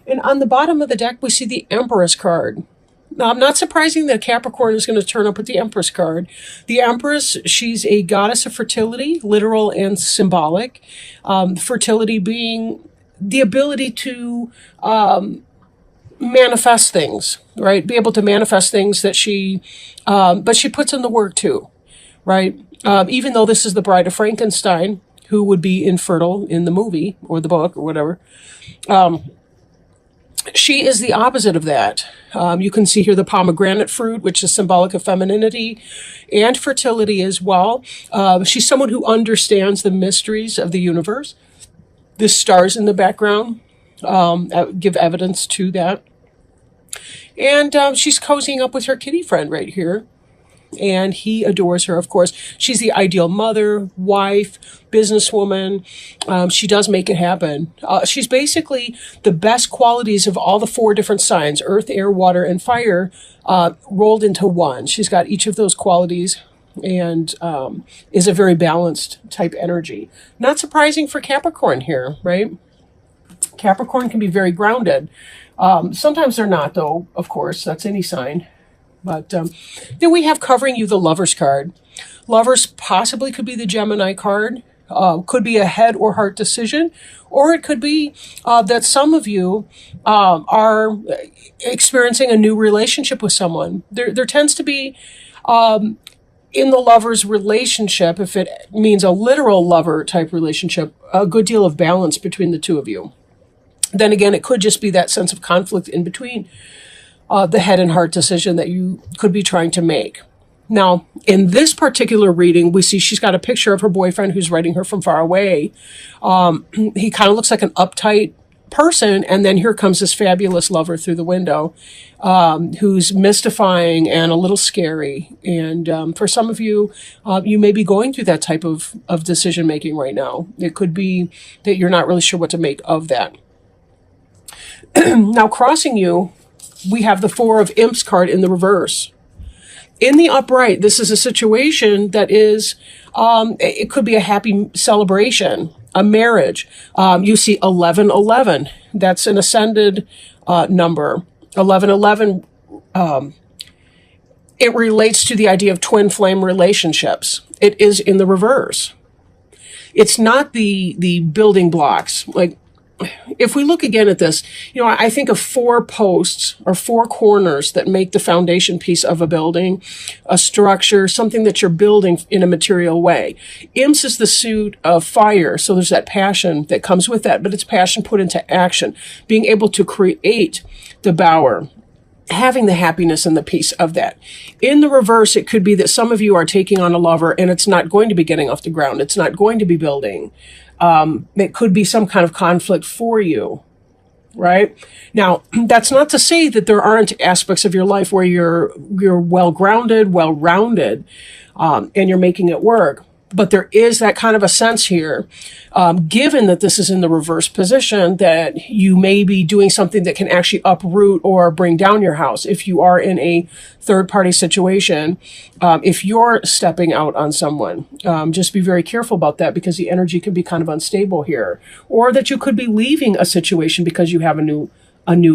And on the bottom of the deck, we see the Empress card. Now, not surprising that Capricorn is going to turn up with the Empress card. The Empress, she's a goddess of fertility, literal and symbolic. Fertility being the ability to manifest things, right? Be able to manifest things that but she puts in the work too, right? Even though this is the Bride of Frankenstein, who would be infertile in the movie or the book or whatever, she is the opposite of that. You can see here the pomegranate fruit, which is symbolic of femininity and fertility as well. She's someone who understands the mysteries of the universe. The stars in the background give evidence to that. And she's cozying up with her kitty friend right here. And he adores her, of course. She's the ideal mother, wife, businesswoman. She does make it happen. She's basically the best qualities of all the 4 different signs, earth, air, water, and fire, rolled into one. She's got each of those qualities and is a very balanced type energy. Not surprising for Capricorn here, right? Capricorn can be very grounded. Sometimes they're not, though, of course. That's any sign. But then we have covering you the Lovers card. Lovers possibly could be the Gemini card. Could be a head or heart decision. Or it could be that some of you are experiencing a new relationship with someone. There tends to be, in the lover's relationship, if it means a literal lover type relationship, a good deal of balance between the two of you. Then again, it could just be that sense of conflict in between. The head and heart decision that you could be trying to make. Now, in this particular reading, we see she's got a picture of her boyfriend who's writing her from far away. He kind of looks like an uptight person, and then here comes this fabulous lover through the window, who's mystifying and a little scary. And for some of you, you may be going through that type of decision making right now. It could be that you're not really sure what to make of that. Now, crossing you, we have the 4 of Imps card in the reverse. In the upright, this is a situation that is, it could be a happy celebration, a marriage. You see 1111. That's an ascended number. 1111, it relates to the idea of twin flame relationships. It is in the reverse. It's not the building blocks. Like, if we look again at this, I think of 4 posts or 4 corners that make the foundation piece of a building, a structure, something that you're building in a material way. Imps is the suit of fire, so there's that passion that comes with that, but it's passion put into action, being able to create the bower, having the happiness and the peace of that. In the reverse, it could be that some of you are taking on a lover and it's not going to be getting off the ground. It's not going to be building. It could be some kind of conflict for you, right? Now, that's not to say that there aren't aspects of your life where you're well-grounded, well-rounded, and you're making it work. But there is that kind of a sense here, given that this is in the reverse position, that you may be doing something that can actually uproot or bring down your house. If you are in a third-party situation, if you're stepping out on someone, just be very careful about that, because the energy can be kind of unstable here. Or that you could be leaving a situation because you have a new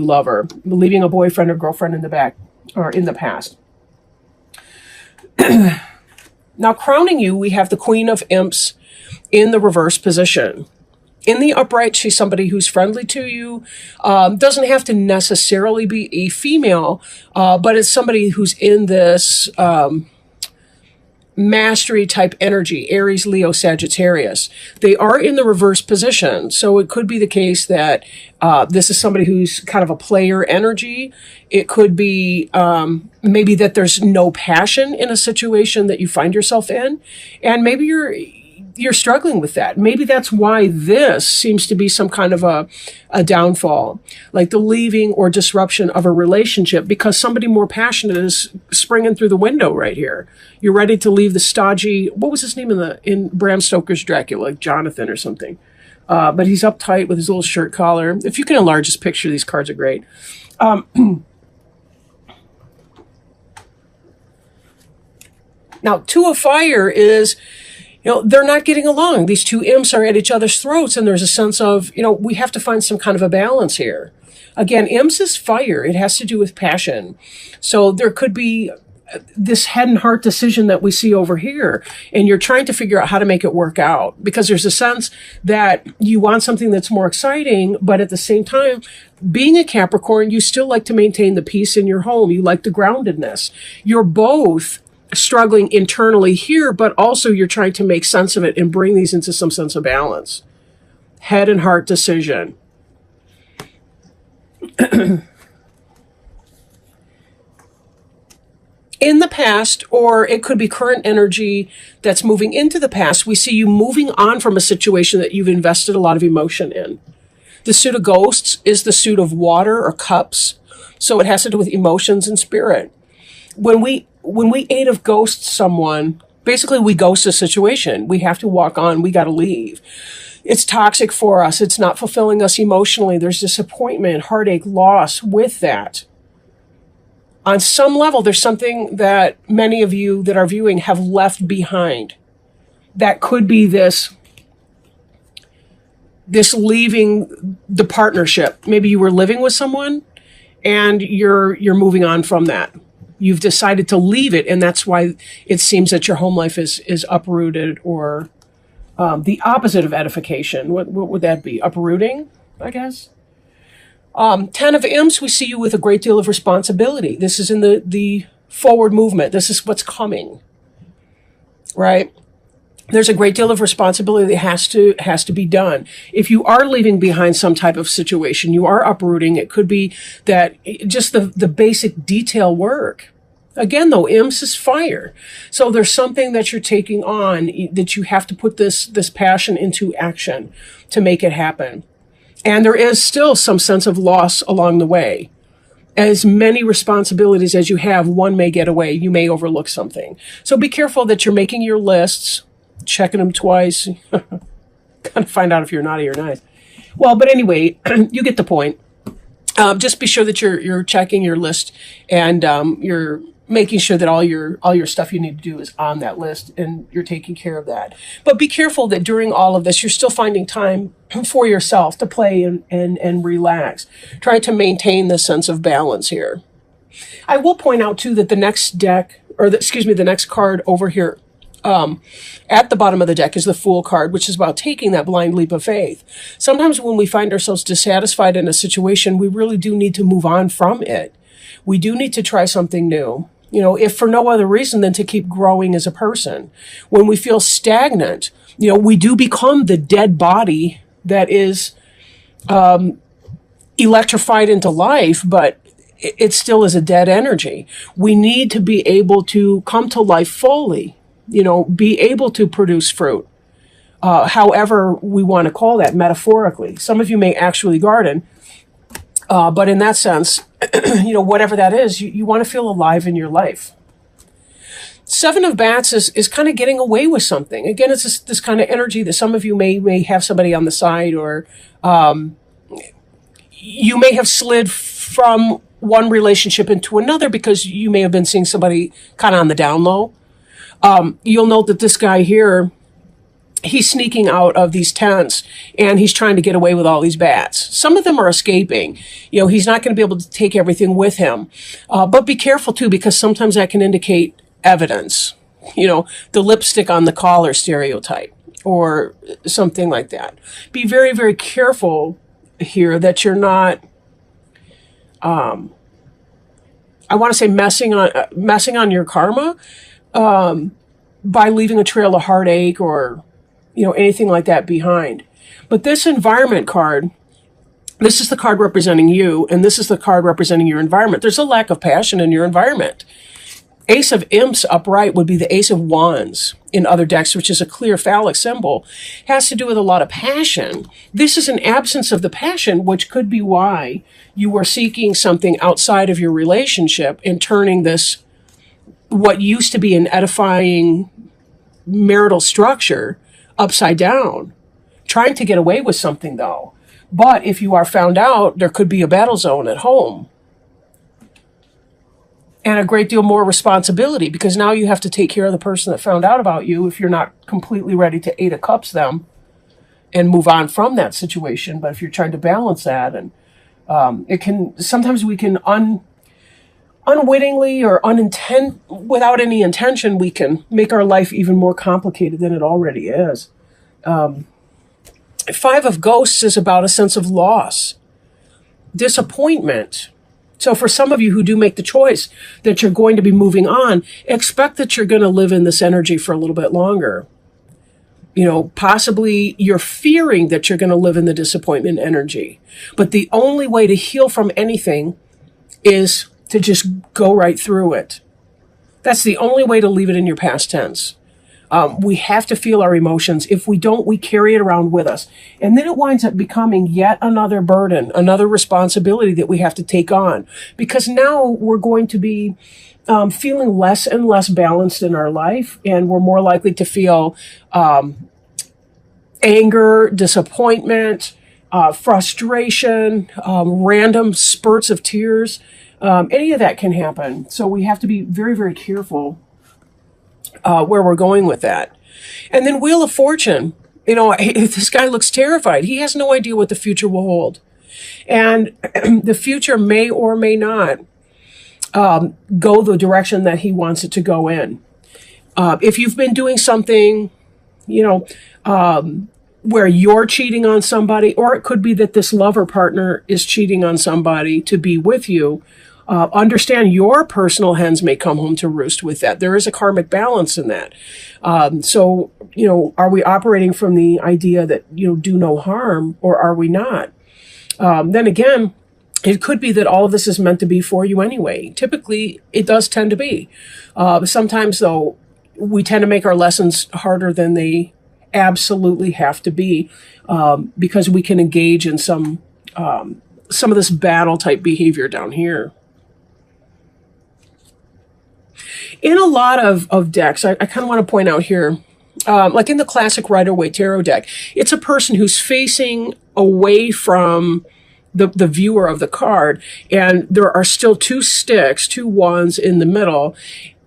lover, leaving a boyfriend or girlfriend in the back or in the past. Now, crowning you, we have the Queen of Imps in the reverse position. In the upright, she's somebody who's friendly to you. Doesn't have to necessarily be a female, but it's somebody who's in this mastery type energy, Aries, Leo, Sagittarius. They are in the reverse position. So it could be the case that this is somebody who's kind of a player energy. It could be maybe that there's no passion in a situation that you find yourself in. And maybe you're struggling with that. Maybe that's why this seems to be some kind of a downfall, like the leaving or disruption of a relationship, because somebody more passionate is springing through the window right here. You're ready to leave the stodgy, what was his name in Bram Stoker's Dracula, like Jonathan or something. But he's uptight with his little shirt collar. If you can enlarge this picture, these cards are great. Now, Two of Fire is, They're not getting along. These two imps are at each other's throats, and there's a sense of, we have to find some kind of a balance here. Again, imps is fire. It has to do with passion. So there could be this head and heart decision that we see over here, and you're trying to figure out how to make it work out, because there's a sense that you want something that's more exciting, but at the same time, being a Capricorn, you still like to maintain the peace in your home. You like the groundedness. You're both struggling internally here, but also you're trying to make sense of it and bring these into some sense of balance. Head and heart decision. In the past, or it could be current energy that's moving into the past, we see you moving on from a situation that you've invested a lot of emotion in. The suit of ghosts is the suit of water or cups, so it has to do with emotions and spirit. When we Eight of Ghosts someone, basically we ghost a situation. We have to walk on. We got to leave. It's toxic for us. It's not fulfilling us emotionally. There's disappointment, heartache, loss with that. On some level, there's something that many of you that are viewing have left behind. That could be this leaving the partnership. Maybe you were living with someone and you're moving on from that. You've decided to leave it, and that's why it seems that your home life is uprooted, or the opposite of edification. What would that be? Uprooting, I guess. 10 of Imps, we see you with a great deal of responsibility. This is in the forward movement. This is what's coming, right? There's a great deal of responsibility that has to be done. If you are leaving behind some type of situation, you are uprooting. It could be that just the basic detail work. Again, though, Imps is fire. So there's something that you're taking on that you have to put this passion into action to make it happen. And there is still some sense of loss along the way. As many responsibilities as you have, one may get away. You may overlook something. So be careful that you're making your lists, checking them twice, kind of find out if you're naughty or nice. Well, but anyway, you get the point. Just be sure that you're checking your list, and you're making sure that all your stuff you need to do is on that list, and you're taking care of that. But be careful that during all of this, you're still finding time for yourself to play and relax. Try to maintain this sense of balance here. I will point out too that the next deck, the next card over here, at the bottom of the deck is the Fool card, which is about taking that blind leap of faith. Sometimes when we find ourselves dissatisfied in a situation, we really do need to move on from it. We do need to try something new, if for no other reason than to keep growing as a person. When we feel stagnant, we do become the dead body that is electrified into life, but it still is a dead energy. We need to be able to come to life fully. Be able to produce fruit, however we want to call that metaphorically. Some of you may actually garden, but in that sense, whatever that is, you want to feel alive in your life. 7 of Bats is kind of getting away with something. Again, it's this kind of energy that some of you may have somebody on the side, or you may have slid from one relationship into another because you may have been seeing somebody kind of on the down low. You'll note that this guy here, he's sneaking out of these tents and he's trying to get away with all these bats. Some of them are escaping. He's not going to be able to take everything with him. But be careful too, because sometimes that can indicate evidence. The lipstick on the collar stereotype or something like that. Be very, very careful here that you're not, I want to say messing on your karma, by leaving a trail of heartache or, anything like that behind. But this environment card, this is the card representing you, and this is the card representing your environment. There's a lack of passion in your environment. Ace of Imps upright would be the Ace of Wands in other decks, which is a clear phallic symbol. Has to do with a lot of passion. This is an absence of the passion, which could be why you were seeking something outside of your relationship and turning this, what used to be an edifying marital structure, upside down. Trying to get away with something, though. But if you are found out, there could be a battle zone at home. and a great deal more responsibility, because now you have to take care of the person that found out about you if you're not completely ready to 8 of Cups them and move on from that situation. But if you're trying to balance that, and it can, sometimes we can unwittingly or without any intention, we can make our life even more complicated than it already is. 5 of Ghosts is about a sense of loss, disappointment. So for some of you who do make the choice that you're going to be moving on, expect that you're going to live in this energy for a little bit longer. You know, possibly you're fearing that you're going to live in the disappointment energy. But the only way to heal from anything is to just go right through it. That's the only way to leave it in your past tense. We have to feel our emotions. If we don't, we carry it around with us. And then it winds up becoming yet another burden, another responsibility that we have to take on. Because now we're going to be feeling less and less balanced in our life. And we're more likely to feel anger, disappointment, frustration, random spurts of tears. Any of that can happen. So we have to be very, very careful where we're going with that. And then Wheel of Fortune. You know, this guy looks terrified. He has no idea what the future will hold. And the future may or may not go the direction that he wants it to go in. If you've been doing something, you know, where you're cheating on somebody, or it could be that this lover partner is cheating on somebody to be with you, understand your personal hens may come home to roost with that. There is a karmic balance in that. So, you know, are we operating from the idea that, you know, do no harm, or are we not? Then again, it could be that all of this is meant to be for you anyway. Typically, it does tend to be. Sometimes, though, we tend to make our lessons harder than they absolutely have to be, because we can engage in some of this battle type behavior down here. In a lot of decks, I kind of want to point out here, like in the classic Rider-Waite Tarot deck, it's a person who's facing away from the viewer of the card, and there are still 2 sticks, 2 wands in the middle.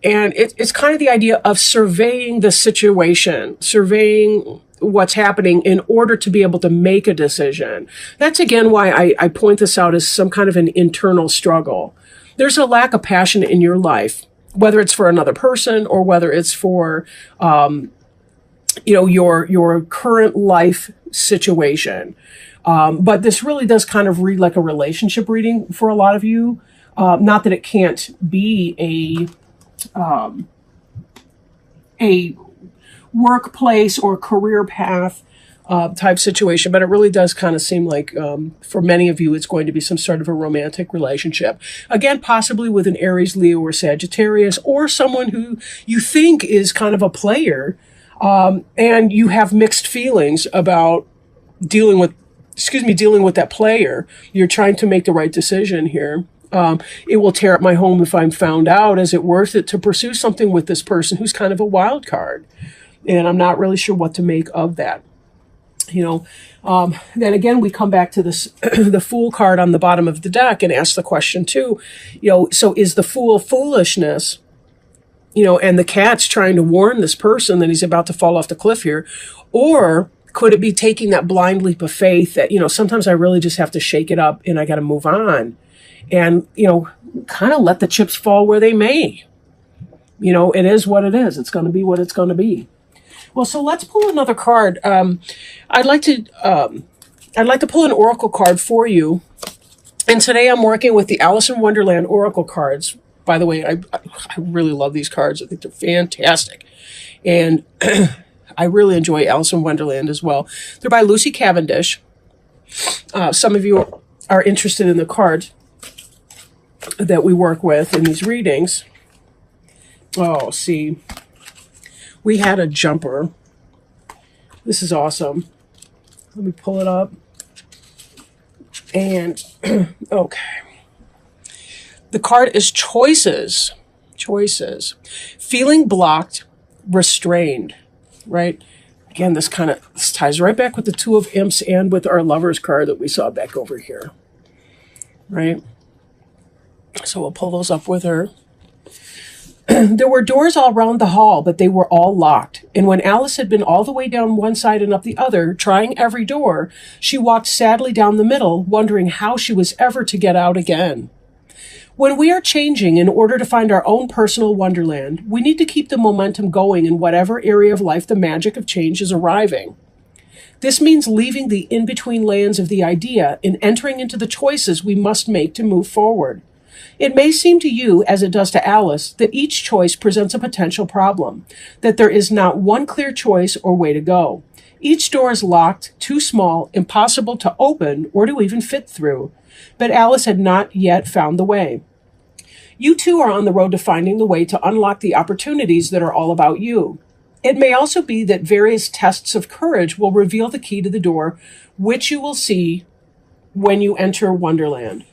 And it's kind of the idea of surveying the situation, surveying what's happening in order to be able to make a decision. That's, again, why I point this out as some kind of an internal struggle. There's a lack of passion in your life, whether it's for another person or whether it's for, you know, your current life situation. But this really does kind of read like a relationship reading for a lot of you. Not that it can't be a workplace or career path type situation, but it really does kind of seem like for many of you it's going to be some sort of a romantic relationship. Again, possibly with an Aries, Leo, or Sagittarius, or someone who you think is kind of a player, and you have mixed feelings about dealing with that player. You're trying to make the right decision here. It will tear up my home if I'm found out. Is it worth it to pursue something with this person who's kind of a wild card? And I'm not really sure what to make of that. You know, then again, we come back to this, the Fool card on the bottom of the deck, and ask the question too, you know, so is the Fool foolishness, you know, and the Cat's trying to warn this person that he's about to fall off the cliff here? Or could it be taking that blind leap of faith that, you know, sometimes I really just have to shake it up and I got to move on? And, you know, kind of let the chips fall where they may. You know, it is what it is. It's going to be what it's going to be. Well, so let's pull another card. I'd like to pull an oracle card for you. And today I'm working with the Alice in Wonderland oracle cards. By the way, I really love these cards. I think they're fantastic. And I really enjoy Alice in Wonderland as well. They're by Lucy Cavendish. Some of you are interested in the cards that we work with in these readings. Oh, see, we had a jumper. This is awesome. Let me pull it up. And, okay. The card is choices. Choices. Feeling blocked, restrained, right? Again, this ties right back with the Two of Imps and with our Lovers card that we saw back over here, right? So we'll pull those up with her. There were doors all round the hall, but they were all locked. And when Alice had been all the way down one side and up the other, trying every door, she walked sadly down the middle, wondering how she was ever to get out again. When we are changing in order to find our own personal wonderland, we need to keep the momentum going in whatever area of life the magic of change is arriving. This means leaving the in-between lands of the idea and entering into the choices we must make to move forward. It may seem to you, as it does to Alice, that each choice presents a potential problem, that there is not one clear choice or way to go. Each door is locked, too small, impossible to open or to even fit through. But Alice had not yet found the way. You too are on the road to finding the way to unlock the opportunities that are all about you. It may also be that various tests of courage will reveal the key to the door, which you will see when you enter Wonderland.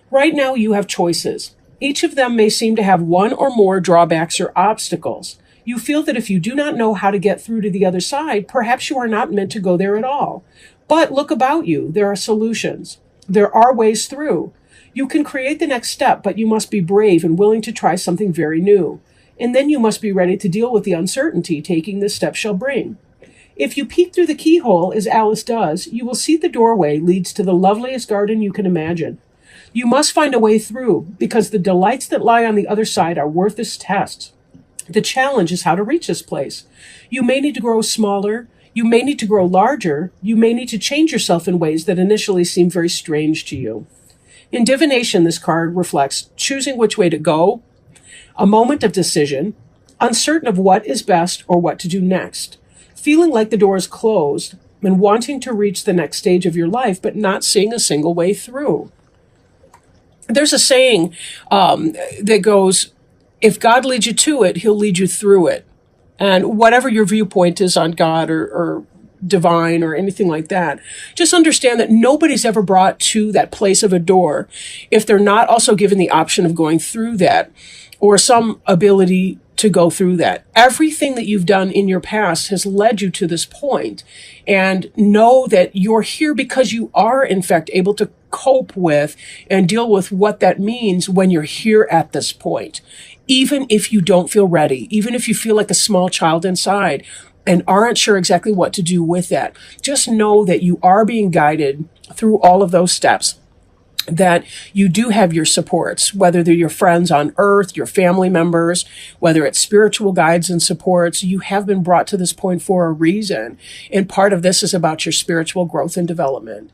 Right now you have choices. Each of them may seem to have one or more drawbacks or obstacles. You feel that if you do not know how to get through to the other side, perhaps you are not meant to go there at all. But look about you. There are solutions. There are ways through. You can create the next step, but you must be brave and willing to try something very new. And then you must be ready to deal with the uncertainty taking this step shall bring. If you peek through the keyhole, as Alice does, you will see the doorway leads to the loveliest garden you can imagine. You must find a way through, because the delights that lie on the other side are worth this test. The challenge is how to reach this place. You may need to grow smaller. You may need to grow larger. You may need to change yourself in ways that initially seem very strange to you. In divination, this card reflects choosing which way to go, a moment of decision, uncertain of what is best or what to do next, feeling like the door is closed, and wanting to reach the next stage of your life, but not seeing a single way through. There's a saying that goes, if God leads you to it, he'll lead you through it. And whatever your viewpoint is on God or divine or anything like that, just understand that nobody's ever brought to that place of a door if they're not also given the option of going through that or some ability to go through that. Everything that you've done in your past has led you to this point. And know that you're here because you are, in fact, able to cope with and deal with what that means when you're here at this point. Even if you don't feel ready, even if you feel like a small child inside and aren't sure exactly what to do with that, just know that you are being guided through all of those steps, that you do have your supports, whether they're your friends on earth, your family members, whether it's spiritual guides and supports. You have been brought to this point for a reason. And part of this is about your spiritual growth and development.